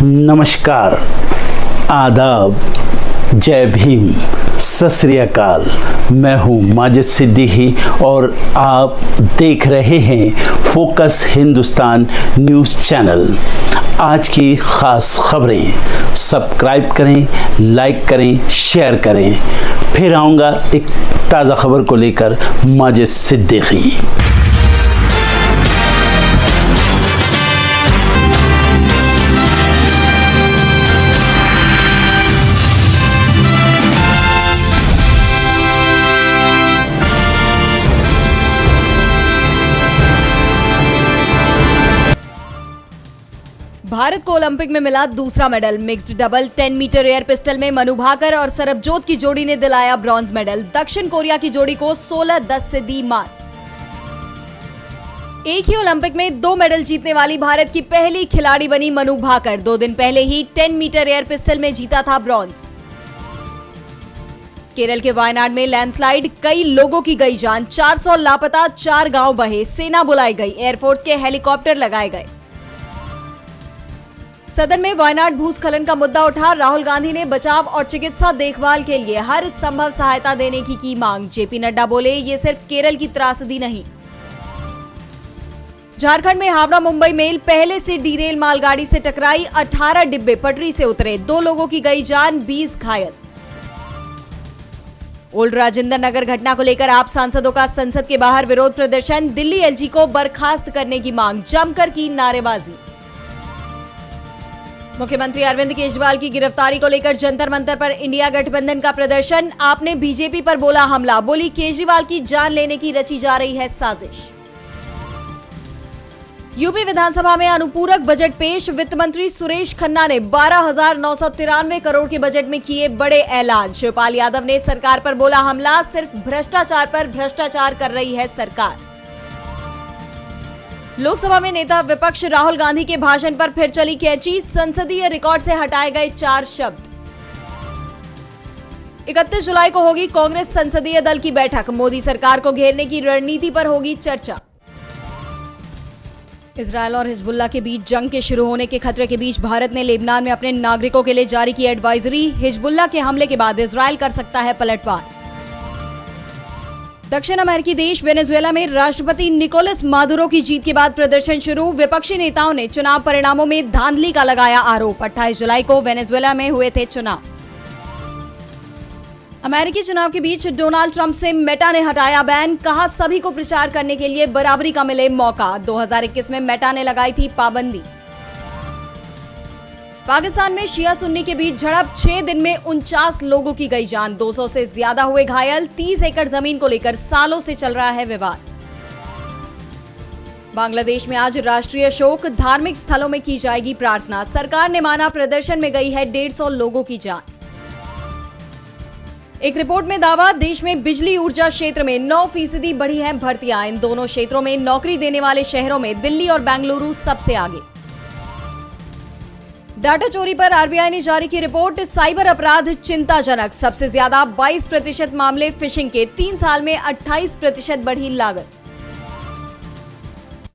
नमस्कार, आदाब, जय भीम, सत श्री अकाल। मैं हूँ माजिद सिद्दीकी और आप देख रहे हैं फोकस हिंदुस्तान न्यूज़ चैनल। आज की ख़ास खबरें सब्सक्राइब करें, लाइक करें, शेयर करें। फिर आऊँगा एक ताज़ा खबर को लेकर माजिद सिद्दीकी। भारत को ओलंपिक में मिला दूसरा medal. Mixed double 10 metre air pistol में मनु भाकर और सरबजोत की जोड़ी ने दिलाया ब्रॉन्ज मेडल। दक्षिण कोरिया की जोड़ी को 16-10 से दी मात। एक ही ओलंपिक में 2 मेडल जीतने वाली भारत की पहली खिलाड़ी बनी मनु भाकर। 2 दिन पहले ही 10 मीटर एयर पिस्टल में जीता था ब्रॉन्ज। केरल के वायनाड में लैंडस्लाइड, कई लोगों की गई जान। 400 लापता, 4 गांव बहे। सेना बुलाई गई, एयरफोर्स के हेलीकॉप्टर लगाए गए। सदन में वायनाड भूस्खलन का मुद्दा उठा। राहुल गांधी ने बचाव और चिकित्सा देखभाल के लिए हर संभव सहायता देने की मांग। जेपी नड्डा बोले, ये सिर्फ केरल की त्रासदी नहीं। झारखंड में हावड़ा मुंबई मेल पहले से डीरेल मालगाड़ी से टकराई। 18 डिब्बे पटरी से उतरे। 2 लोगों की गई जान, 20 घायल। ओल्ड राजेंद्र नगर घटना को लेकर आप सांसदों का संसद के बाहर विरोध प्रदर्शन। दिल्ली एलजी को बर्खास्त करने की मांग, जमकर की नारेबाजी। मुख्यमंत्री अरविंद केजरीवाल की गिरफ्तारी को लेकर जंतर मंतर पर इंडिया गठबंधन का प्रदर्शन। आपने बीजेपी पर बोला हमला, बोली केजरीवाल की जान लेने की रची जा रही है साजिश। यूपी विधानसभा में अनुपूरक बजट पेश। वित्त मंत्री सुरेश खन्ना ने 12,993 करोड़ के बजट में किए बड़े ऐलान। शिवपाल यादव ने सरकार पर बोला हमला, सिर्फ भ्रष्टाचार पर भ्रष्टाचार कर रही है सरकार। लोकसभा में नेता विपक्ष राहुल गांधी के भाषण पर फिर चली कैंची। संसदीय रिकॉर्ड से हटाए गए 4 शब्द। 31 जुलाई को होगी कांग्रेस संसदीय दल की बैठक। मोदी सरकार को घेरने की रणनीति पर होगी चर्चा। इजरायल और हिजबुल्लाह के बीच जंग के शुरू होने के खतरे के बीच भारत ने लेबनान में अपने नागरिकों के लिए जारी की एडवाइजरी। हिजबुल्लाह के हमले के बाद इजरायल कर सकता है पलटवार। दक्षिण अमेरिकी देश वेनेजुएला में राष्ट्रपति निकोलस मादुरो की जीत के बाद प्रदर्शन शुरू। विपक्षी नेताओं ने चुनाव परिणामों में धांधली का लगाया आरोप। 28 जुलाई को वेनेजुएला में हुए थे चुनाव। अमेरिकी चुनाव के बीच डोनाल्ड ट्रंप से मेटा ने हटाया बैन। कहा, सभी को प्रचार करने के लिए बराबरी का मिले मौका। 2021 में मेटा ने लगाई थी पाबंदी। पाकिस्तान में शिया सुन्नी के बीच झड़प। 6 दिन में 49 लोगों की गई जान, 200 से ज्यादा हुए घायल। 30 एकड़ जमीन को लेकर सालों से चल रहा है विवाद। बांग्लादेश में आज राष्ट्रीय शोक। धार्मिक स्थलों में की जाएगी प्रार्थना। सरकार ने माना प्रदर्शन में गई है 150 लोगों की जान। एक रिपोर्ट में दावा, देश में बिजली ऊर्जा क्षेत्र में 9% बढ़ी हैं भर्तियां। इन दोनों क्षेत्रों में नौकरी देने वाले शहरों में दिल्ली और बेंगलुरु सबसे आगे। डाटा चोरी पर आरबीआई ने जारी की रिपोर्ट। साइबर अपराध चिंताजनक। सबसे ज्यादा 22% मामले फिशिंग के। 3 साल में 28% बढ़ी लागत।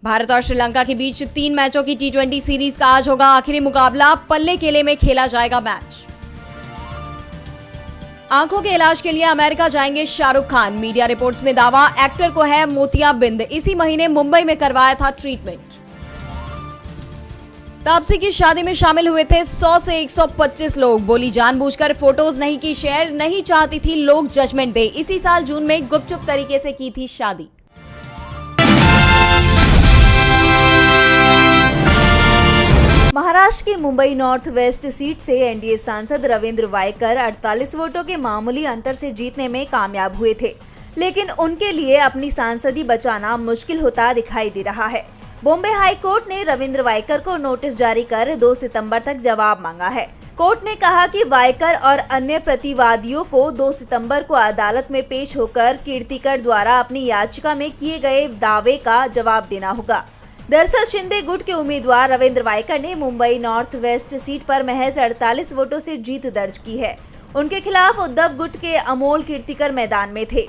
भारत और श्रीलंका के बीच 3 मैचों की T20 सीरीज का आज होगा आखिरी मुकाबला। पल्ले केले में खेला जाएगा मैच। आंखों के इलाज के लिए अमेरिका जाएंगे शाहरुख खान। मीडिया रिपोर्ट्स में दावा, एक्टर को है मोतियाबिंद। इसी महीने मुंबई में करवाया था ट्रीटमेंट। तापसी की शादी में शामिल हुए थे 100 से 125 लोग। बोली, जानबूझकर फोटोज नहीं की शेयर, नहीं चाहती थी लोग जजमेंट दे। इसी साल जून में गुपचुप तरीके से की थी शादी। महाराष्ट्र की मुंबई नॉर्थ वेस्ट सीट से एनडीए सांसद रविंद्र वायकर 48 वोटों के मामूली अंतर से जीतने में कामयाब हुए थे, लेकिन उनके लिए अपनी सांसदी बचाना मुश्किल होता दिखाई दे रहा है। बॉम्बे हाई कोर्ट ने रविंद्र वायकर को नोटिस जारी कर 2 सितंबर तक जवाब मांगा है। कोर्ट ने कहा कि वायकर और अन्य प्रतिवादियों को 2 सितंबर को अदालत में पेश होकर कीर्तिकर द्वारा अपनी याचिका में किए गए दावे का जवाब देना होगा। दरअसल शिंदे गुट के उम्मीदवार रविंद्र वायकर ने मुंबई नॉर्थ वेस्ट सीट पर महज 48 वोटों से जीत दर्ज की है। उनके खिलाफ उद्धव गुट के अमोल कीर्तिकर मैदान में थे।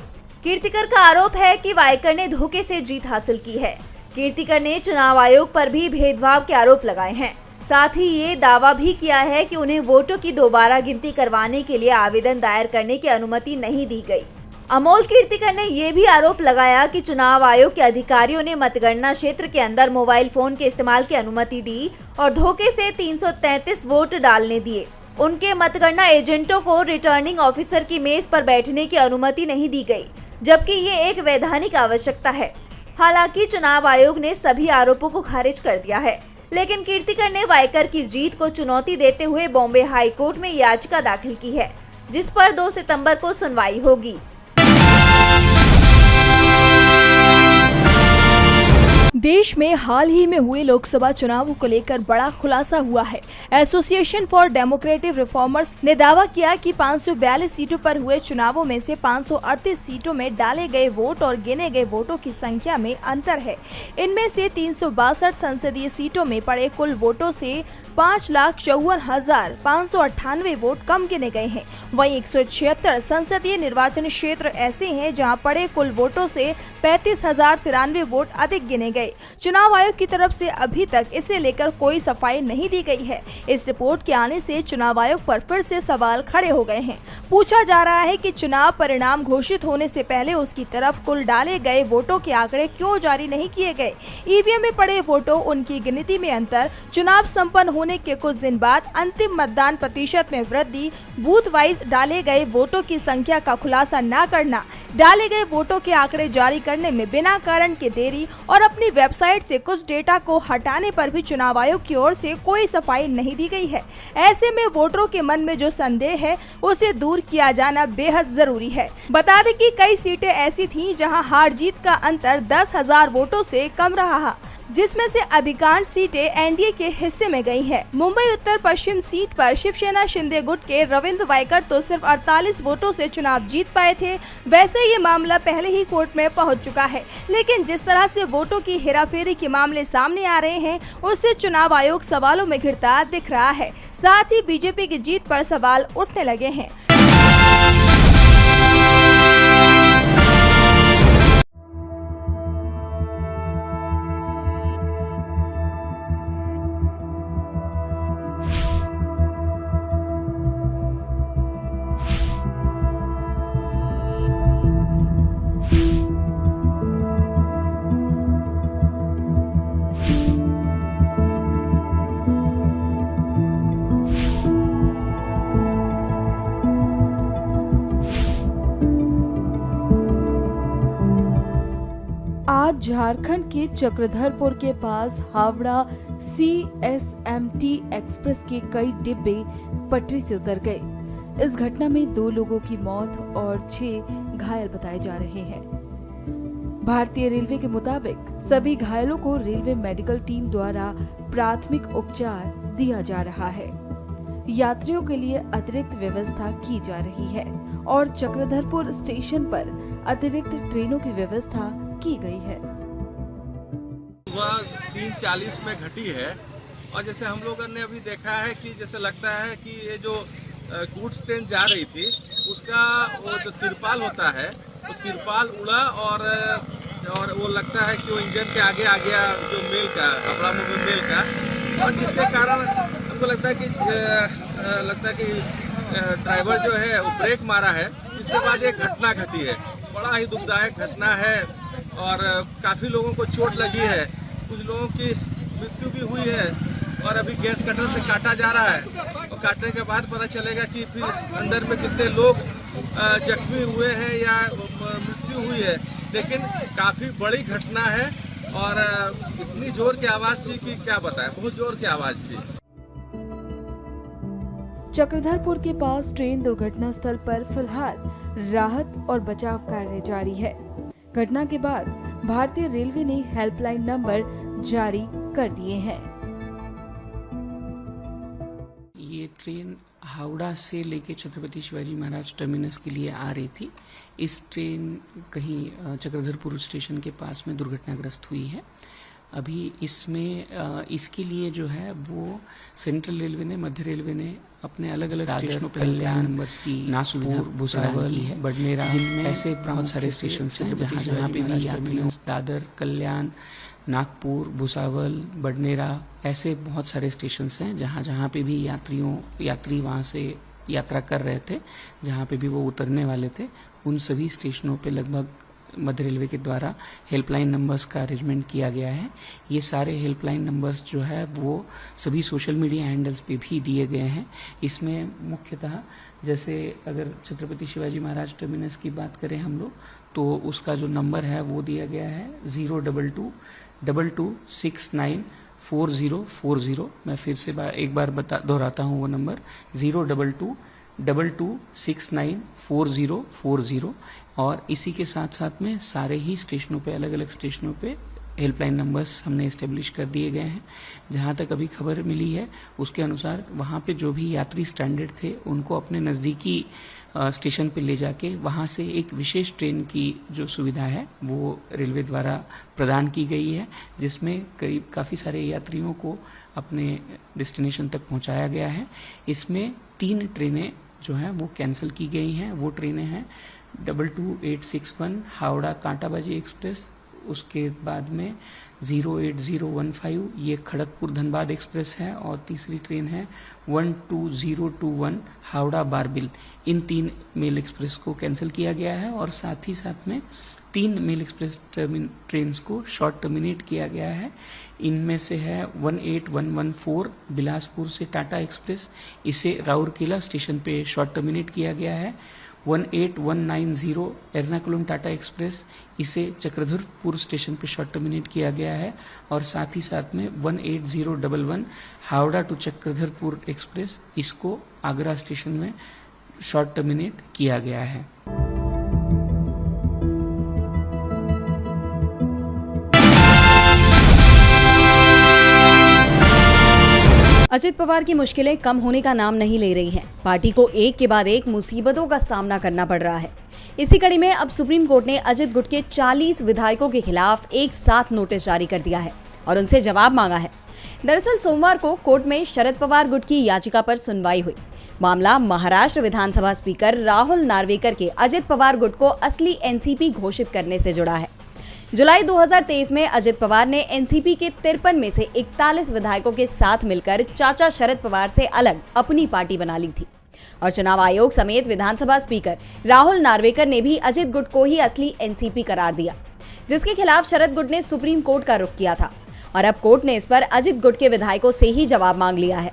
कीर्तिकर का आरोप है कि वायकर ने धोखे से जीत हासिल की है। कीर्तिकर ने चुनाव आयोग पर भी भेदभाव के आरोप लगाए हैं। साथ ही ये दावा भी किया है कि उन्हें वोटों की दोबारा गिनती करवाने के लिए आवेदन दायर करने की अनुमति नहीं दी गई। अमोल कीर्तिकर ने ये भी आरोप लगाया कि चुनाव आयोग के अधिकारियों ने मतगणना क्षेत्र के अंदर मोबाइल फोन के इस्तेमाल की अनुमति दी और धोखे से 333 वोट डालने दिए। उनके मतगणना एजेंटों को रिटर्निंग ऑफिसर की मेज पर बैठने की अनुमति नहीं दी गई, जबकि ये एक वैधानिक आवश्यकता है। हालांकि चुनाव आयोग ने सभी आरोपों को खारिज कर दिया है, लेकिन कीर्तिकर ने वायकर की जीत को चुनौती देते हुए बॉम्बे हाई कोर्ट में याचिका दाखिल की है, जिस पर 2 सितंबर को सुनवाई होगी। देश में हाल ही में हुए लोकसभा चुनावों को लेकर बड़ा खुलासा हुआ है। एसोसिएशन फॉर डेमोक्रेटिक रिफॉर्मर्स ने दावा किया कि 542 सीटों पर हुए चुनावों में से 538 सीटों में डाले गए वोट और गिने गए वोटों की संख्या में अंतर है। इनमें से 362 संसदीय सीटों में पड़े कुल वोटों से 5,54,598 वोट कम गिने गए हैं। वहीं 176 संसदीय निर्वाचन क्षेत्र ऐसे हैं जहां पड़े कुल वोटों से 35,093 वोट अधिक गिने गए। चुनाव आयोग की तरफ से अभी तक इसे लेकर कोई सफाई नहीं दी गई है। इस रिपोर्ट के आने से चुनाव आयोग पर फिर से सवाल खड़े हो गए हैं। पूछा जा रहा है कि चुनाव परिणाम घोषित होने से पहले उसकी तरफ कुल डाले गए वोटों के आंकड़े क्यों जारी नहीं किए गए। ईवीएम में पड़े वोटों, उनकी गिनती में अंतर, चुनाव संपन्न होने के कुछ दिन बाद अंतिम मतदान प्रतिशत में वृद्धि, बूथ वाइज डाले गए वोटों की संख्या का खुलासा न करना, डाले गए वोटों के आंकड़े जारी करने में बिना कारण के देरी और अपनी वेबसाइट से कुछ डेटा को हटाने पर भी चुनाव आयोग की ओर से कोई सफाई नहीं दी गई है। ऐसे में वोटरों के मन में जो संदेह है उसे दूर किया जाना बेहद जरूरी है। बता दें कि कई सीटें ऐसी थीं जहां हार जीत का अंतर 10,000 वोटों से कम रहा, जिसमें से अधिकांश सीटें एनडीए के हिस्से में गई हैं। मुंबई उत्तर पश्चिम सीट पर शिवसेना शिंदे गुट के रविंद्र वायकर तो सिर्फ 48 वोटों से चुनाव जीत पाए थे। वैसे ये मामला पहले ही कोर्ट में पहुंच चुका है, लेकिन जिस तरह से वोटों की हेराफेरी के मामले सामने आ रहे हैं उससे चुनाव आयोग सवालों में घिरता दिख रहा है। साथ ही बीजेपी की जीत पर सवाल उठने लगे हैं। आज झारखंड के चक्रधरपुर के पास हावड़ा CSMT एक्सप्रेस के कई डिब्बे पटरी से उतर गए। इस घटना में 2 लोगों की मौत और 6 घायल बताए जा रहे हैं। भारतीय रेलवे के मुताबिक सभी घायलों को रेलवे मेडिकल टीम द्वारा प्राथमिक उपचार दिया जा रहा है। यात्रियों के लिए अतिरिक्त व्यवस्था की जा रही है और चक्रधरपुर स्टेशन पर अतिरिक्त ट्रेनों की व्यवस्था की गई है। सुबह 3:40 में घटी है और जैसे हम लोगों ने अभी देखा है कि जैसे लगता है कि ये जो गुड्स ट्रेन जा रही थी उसका वो जो तिरपाल होता है वो तिरपाल उड़ा और वो लगता है कि वो इंजन के आगे आ गया, जो मेल का अपना मेल का, और जिसके कारण हमको लगता है कि ड्राइवर जो है वो ब्रेक मारा है। इसके बाद एक घटना घटी है, बड़ा ही दुखदायक घटना है और काफ़ी लोगों को चोट लगी है, कुछ लोगों की मृत्यु भी हुई है और अभी गैस कटर से काटा जा रहा है और काटने के बाद पता चलेगा कि फिर अंदर में कितने लोग जख्मी हुए हैं या मृत्यु हुई है। लेकिन काफ़ी बड़ी घटना है और इतनी जोर की आवाज़ थी कि क्या बताएं, बहुत जोर की आवाज़ थी। चक्रधरपुर के पास ट्रेन दुर्घटना स्थल पर फिलहाल राहत और बचाव कार्य जारी है। घटना के बाद भारतीय रेलवे ने हेल्पलाइन नंबर जारी कर दिए हैं। ये ट्रेन हावड़ा से लेके छत्रपति शिवाजी महाराज टर्मिनस के लिए आ रही थी। इस ट्रेन कहीं चक्रधरपुर स्टेशन के पास में दुर्घटनाग्रस्त हुई है। अभी इसमें इसके लिए जो है वो सेंट्रल रेलवे ने, मध्य रेलवे ने अपने अलग अलग स्टेशनों पर कल्याण नंबर्स की नासुविधा भुसावल है, बडनेरा, जिनमें ऐसे बहुत सारे स्टेशन हैं जहाँ पे भी यात्रियों दादर, कल्याण, नागपुर, भुसावल, बडनेरा, ऐसे बहुत सारे स्टेशंस हैं जहाँ पे भी यात्री वहाँ से यात्रा कर रहे थे, जहाँ पे भी वो उतरने वाले थे, उन सभी स्टेशनों पे लगभग मध्य रेलवे के द्वारा हेल्पलाइन नंबर्स का अरेंजमेंट किया गया है। ये सारे हेल्पलाइन नंबर्स जो है वो सभी सोशल मीडिया हैंडल्स पे भी दिए गए हैं। इसमें मुख्यतः जैसे अगर छत्रपति शिवाजी महाराज टर्मिनस की बात करें हम लोग, तो उसका जो नंबर है वो दिया गया है 02222694040। मैं फिर से एक बार दोहराता हूँ वो नंबर 02222694040। और इसी के साथ साथ में सारे ही स्टेशनों पे, अलग अलग स्टेशनों पे हेल्पलाइन नंबर्स हमने इस्टेब्लिश कर दिए गए हैं। जहाँ तक अभी खबर मिली है उसके अनुसार वहाँ पे जो भी यात्री स्टैंडर्ड थे उनको अपने नज़दीकी स्टेशन पे ले जाके वहाँ से एक विशेष ट्रेन की जो सुविधा है वो रेलवे द्वारा प्रदान की गई है, जिसमें करीब काफ़ी सारे यात्रियों को अपने डेस्टिनेशन तक पहुँचाया गया है। इसमें 3 ट्रेनें जो हैं वो कैंसिल की गई हैं। वो ट्रेनें हैं 22861 हावड़ा कांटाबाजी एक्सप्रेस, उसके बाद में 08015 ये खड़गपुर धनबाद एक्सप्रेस है, और तीसरी ट्रेन है 12021 हावड़ा बारबिल। इन 3 मेल एक्सप्रेस को कैंसिल किया गया है और साथ ही साथ में 3 मेल एक्सप्रेस ट्रेन को शॉर्ट टर्मिनेट किया गया है। इनमें से है 18114 बिलासपुर से टाटा एक्सप्रेस, इसे राउरकेला स्टेशन पे शॉर्ट टर्मिनेट किया गया है। 18190 एर्नाकुलम टाटा एक्सप्रेस, इसे चक्रधरपुर स्टेशन पे शॉर्ट टर्मिनेट किया गया है। और साथ ही साथ में 18011 हावड़ा टू चक्रधरपुर एक्सप्रेस, इसको आगरा स्टेशन में शॉर्ट टर्मिनेट किया गया है। अजित पवार की मुश्किलें कम होने का नाम नहीं ले रही हैं। पार्टी को एक के बाद एक मुसीबतों का सामना करना पड़ रहा है। इसी कड़ी में अब सुप्रीम कोर्ट ने अजित गुट के 40 विधायकों के खिलाफ एक साथ नोटिस जारी कर दिया है और उनसे जवाब मांगा है। दरअसल सोमवार को कोर्ट में शरद पवार गुट की याचिका पर सुनवाई हुई। मामला महाराष्ट्र विधानसभा स्पीकर राहुल नार्वेकर के अजित पवार गुट को असली एनसीपी घोषित करने से जुड़ा है। जुलाई 2023 में अजित पवार ने एनसीपी के 53 में से 41 विधायकों के साथ मिलकर चाचा शरद पवार से अलग अपनी पार्टी बना ली थी और चुनाव आयोग समेत विधानसभा स्पीकर राहुल नार्वेकर ने भी अजित गुट को ही असली एनसीपी करार दिया, जिसके खिलाफ शरद गुट ने सुप्रीम कोर्ट का रुख किया था और अब कोर्ट ने इस पर अजित गुट के विधायकों से ही जवाब मांग लिया है।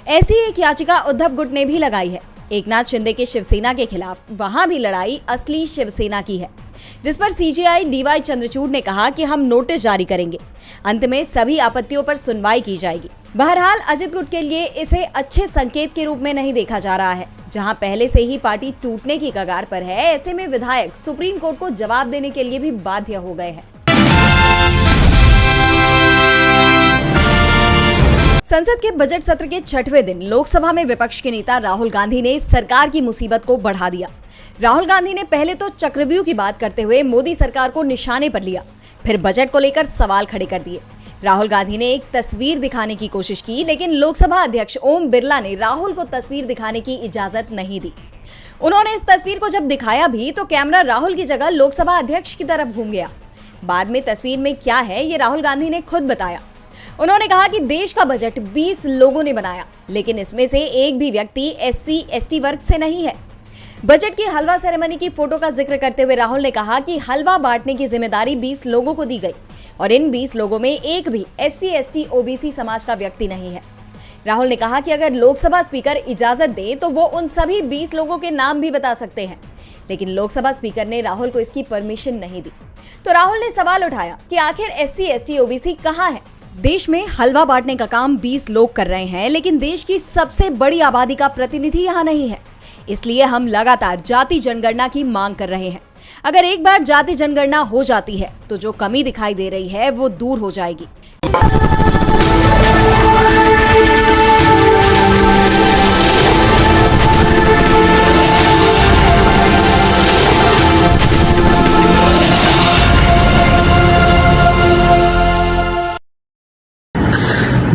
ऐसी एक याचिका उद्धव गुट ने भी लगाई है। एकनाथ शिंदे के शिवसेना के खिलाफ वहां भी लड़ाई असली शिवसेना की है, जिस पर सीजेआई डीवाई चंद्रचूड़ ने कहा कि हम नोटिस जारी करेंगे, अंत में सभी आपत्तियों पर सुनवाई की जाएगी। बहरहाल अजित गुट के लिए इसे अच्छे संकेत के रूप में नहीं देखा जा रहा है। जहां पहले से ही पार्टी टूटने की कगार पर है, ऐसे में विधायक सुप्रीम कोर्ट को जवाब देने के लिए भी बाध्य हो गए हैं। संसद के बजट सत्र के 6वें दिन लोकसभा में विपक्ष के नेता राहुल गांधी ने सरकार की मुसीबत को बढ़ा दिया। राहुल गांधी ने पहले तो चक्रव्यूह की बात करते हुए मोदी सरकार को निशाने पर लिया, फिर बजट को लेकर सवाल खड़े कर दिए। राहुल गांधी ने एक तस्वीर दिखाने की कोशिश की, लेकिन लोकसभा अध्यक्ष ओम बिरला ने राहुल को तस्वीर दिखाने की इजाजत नहीं दी। उन्होंने इस तस्वीर को जब दिखाया भी तो कैमरा राहुल की जगह लोकसभा अध्यक्ष की तरफ घूम गया। बाद में तस्वीर में क्या है ये राहुल गांधी ने खुद बताया। उन्होंने कहा कि देश का बजट 20 लोगों ने बनाया, लेकिन इसमें से एक भी व्यक्ति SC/ST वर्ग से नहीं है। बजट की हलवा सेरेमनी की फोटो का जिक्र करते हुए राहुल ने कहा कि हलवा बांटने की जिम्मेदारी 20 लोगों को दी गई और इन 20 लोगों में एक भी SC/ST OBC समाज का व्यक्ति नहीं है। राहुल ने कहा कि अगर लोकसभा स्पीकर इजाजत दे तो वो उन सभी 20 लोगों के नाम भी बता सकते हैं, लेकिन लोकसभा स्पीकर ने राहुल को इसकी परमिशन नहीं दी। तो राहुल ने सवाल उठाया कि आखिर SC/ST OBC कहाँ है। देश में हलवा बांटने का काम 20 लोग कर रहे हैं, लेकिन देश की सबसे बड़ी आबादी का प्रतिनिधि यहाँ नहीं है। इसलिए हम लगातार जाति जनगणना की मांग कर रहे हैं। अगर एक बार जाति जनगणना हो जाती है तो जो कमी दिखाई दे रही है वो दूर हो जाएगी।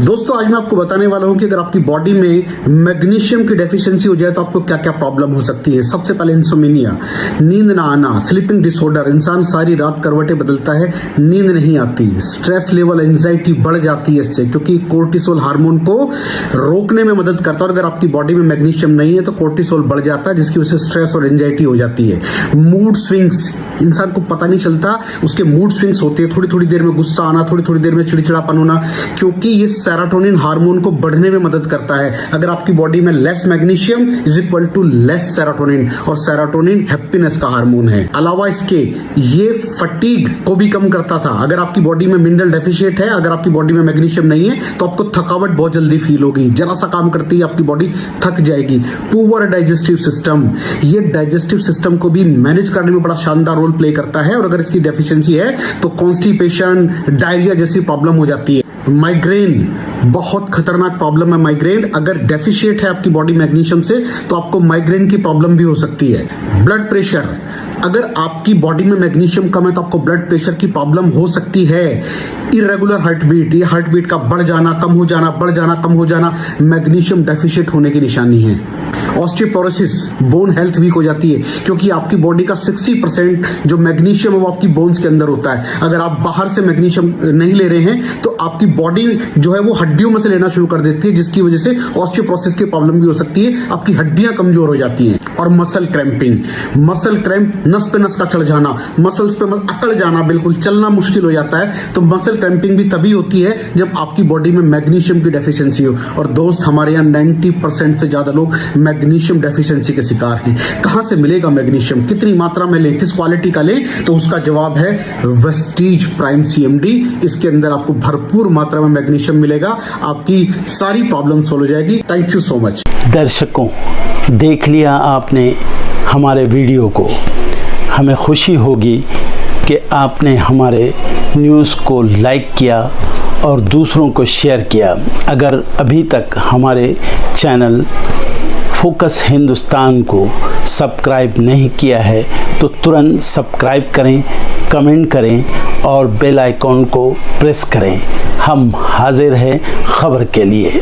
दोस्तों आज मैं आपको बताने वाला हूं कि अगर आपकी बॉडी में मैग्नीशियम की डेफिशिएंसी हो जाए तो आपको क्या क्या प्रॉब्लम हो सकती है। सबसे पहले इंसोमेनिया, नींद ना आना, स्लीपिंग डिसऑर्डर, इंसान सारी रात करवटें बदलता है, नींद नहीं आती, स्ट्रेस लेवल, एंजाइटी बढ़ जाती है इससे, क्योंकि कोर्टिसोल हार्मोन को रोकने में मदद करता है। और अगर आपकी बॉडी में मैग्नीशियम नहीं है तो कोर्टिसोल बढ़ जाता है, जिसकी वजह से स्ट्रेस और एंजाइटी हो जाती है। मूड स्विंग्स, इंसान को पता नहीं चलता उसके मूड स्विंग्स होते हैं, थोड़ी थोड़ी देर में गुस्सा आना, थोड़ी थोड़ी देर में चिड़चिड़ापन होना, क्योंकि ये सेरोटोनिन हार्मोन को बढ़ने में मदद करता है। अगर आपकी बॉडी में less magnesium is equal to less serotonin, और सेरोटोनिन हैप्पीनेस का हार्मोन है। अलावा इसके ये फटीग को भी कम करता था। अगर आपकी बॉडी में मिनरल डेफिशिएट है, अगर आपकी बॉडी में मैग्नीशियम नहीं है तो आपको थकावट बहुत जल्दी फील होगी, जरा सा काम करती है आपकी बॉडी थक जाएगी। पुअर डाइजेस्टिव सिस्टम, ये डाइजेस्टिव सिस्टम को भी मैनेज करने में बड़ा शानदार रोल प्ले करता है, और अगर इसकी डेफिशिएंसी है तो कॉन्स्टिपेशन, डायरिया जैसी प्रॉब्लम हो जाती है। माइग्रेन, बहुत खतरनाक प्रॉब्लम है माइग्रेन। अगर डेफिशिएट है आपकी बॉडी मैग्नीशियम से तो आपको माइग्रेन की प्रॉब्लम भी हो सकती है। ब्लड प्रेशर, अगर आपकी बॉडी में मैग्नीशियम कम है तो आपको ब्लड प्रेशर की प्रॉब्लम हो सकती है। इरेगुलर हार्टबीट, ये हार्टबीट का बढ़ जाना, कम हो जाना, बढ़ जाना, कम हो जाना, मैग्नीशियम डेफिशिएट होने की निशानी है। ऑस्टियोपोरोसिस, बोन हेल्थ वीक हो जाती है, क्योंकि आपकी बॉडी का 60% जो मैग्नीशियम है वो आपकी बोन्स के अंदर होता है। अगर आप बाहर से मैग्नीशियम नहीं ले रहे हैं तो आपकी बॉडी जो है वो हड्डियों में से लेना शुरू कर देती है, जिसकी वजह से ऑस्टियोपोरोसिस की प्रॉब्लम भी हो सकती है, आपकी हड्डियां कमजोर हो जाती हैं। और मसल क्रैम्पिंग, मसल क्रैम्प, नस पे नस का चढ़ जाना, मसल्स पे अकड़ जाना, बिल्कुल चलना मुश्किल हो जाता है। तो मसल क्रैम्पिंग भी तभी होती है जब आपकी बॉडी में मैग्नीशियम की डेफिशिएंसी हो। और दोस्त, हमारे यहाँ 90% से ज्यादा लोग मैग्नीशियम डेफिशिएंसी के शिकार हैं। कहां से मिलेगा मैग्नीशियम, कितनी मात्रा में लें, किस क्वालिटी का लें? तो उसका जवाब है वेस्टीज प्राइम CMD। इसके अंदर आपको भरपूर मात्रा में मैग्नीशियम मिलेगा, आपकी सारी प्रॉब्लम सॉल्व हो जाएगी। Thank you so much. दर्शकों, देख लिया आपने हमारे वीडियो को। हमें खुशी होगी कि आपने हमारे न्यूज़ को लाइक किया और दूसरों को शेयर किया। अगर अभी तक हमारे चैनल फोकस हिंदुस्तान को सब्सक्राइब नहीं किया है तो तुरंत सब्सक्राइब करें, कमेंट करें और बेल आइकॉन को प्रेस करें। हम हाजिर हैं खबर के लिए।